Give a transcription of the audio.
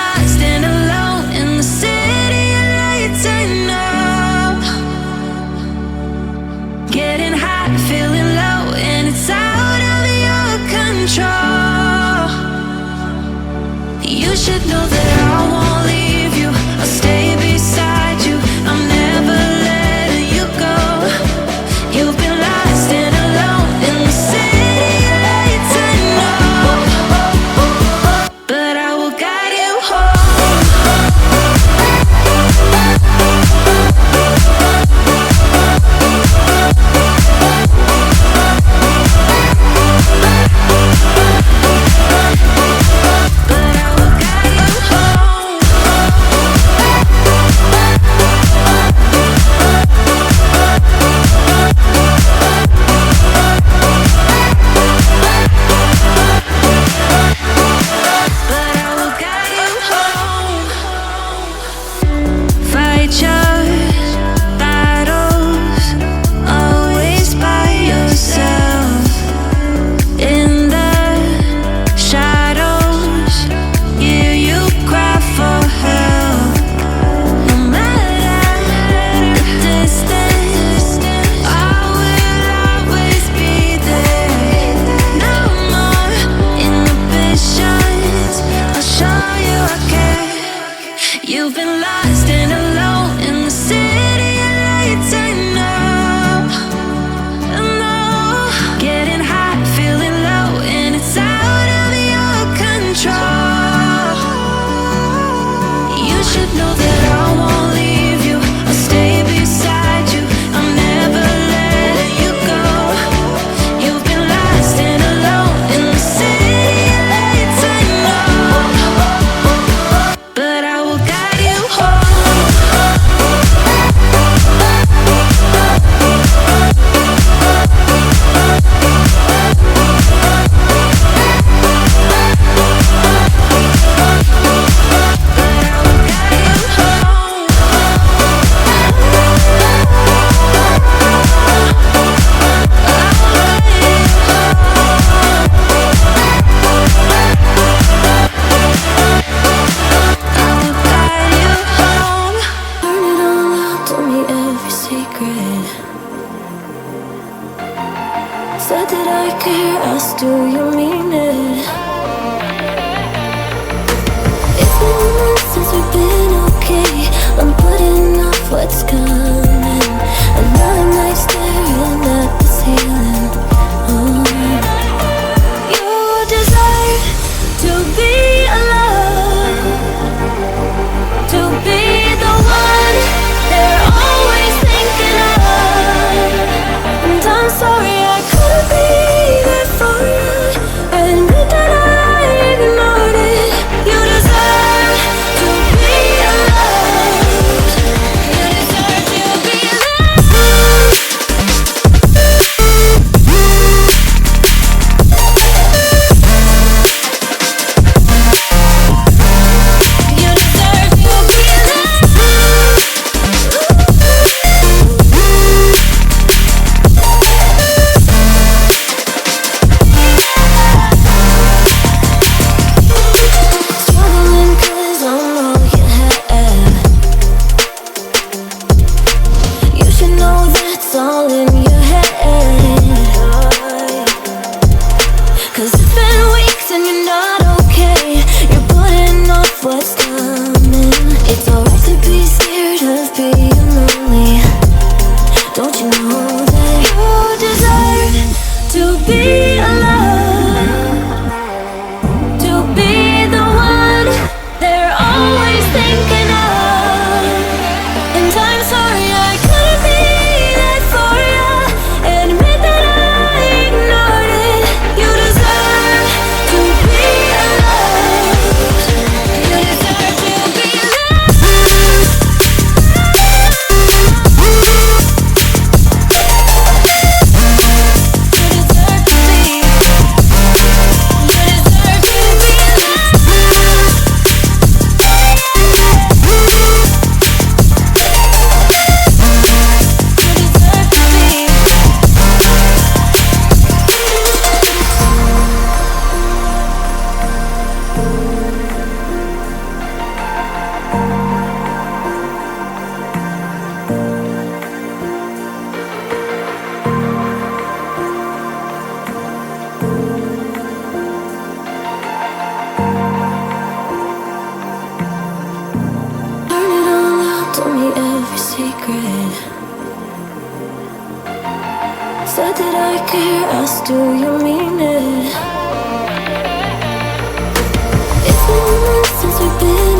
lost and alone in the city of lights. I know. Getting high, feeling low, and it's out of your control. You should know that I won't leave you. I'll stay beside you. I'm never letting you go. You've been lost and alone in the city of lights. I know, but I will guide you home. But I will guide you home. But I will guide you home. Fight your battles, always by yourself. In the shadows, hear you cry for help. No matter the distance, I will always be there. No more inhibitions, I'll show you I care. You've been lost and alone in the city of lights. I know, I know. Getting high, feeling low, and it's out of your control. You should know that I won't leave you. I'll stay beside you. I'm never letting you go. You've been lost and alone in the city of lights. I know, but I will guide you home. Said that I care, asked do you mean it? It's been months since we've been okay. I'm putting off what's coming. Another night staring at the ceiling. Oh. You deserve to be alone, to be the one they're always thinking of. And I'm sorry I couldn't be there for you. Admit that I ignored it. You deserve to be loved. You deserve to secret. Said that I care, asked do you mean it? It's been months since we've been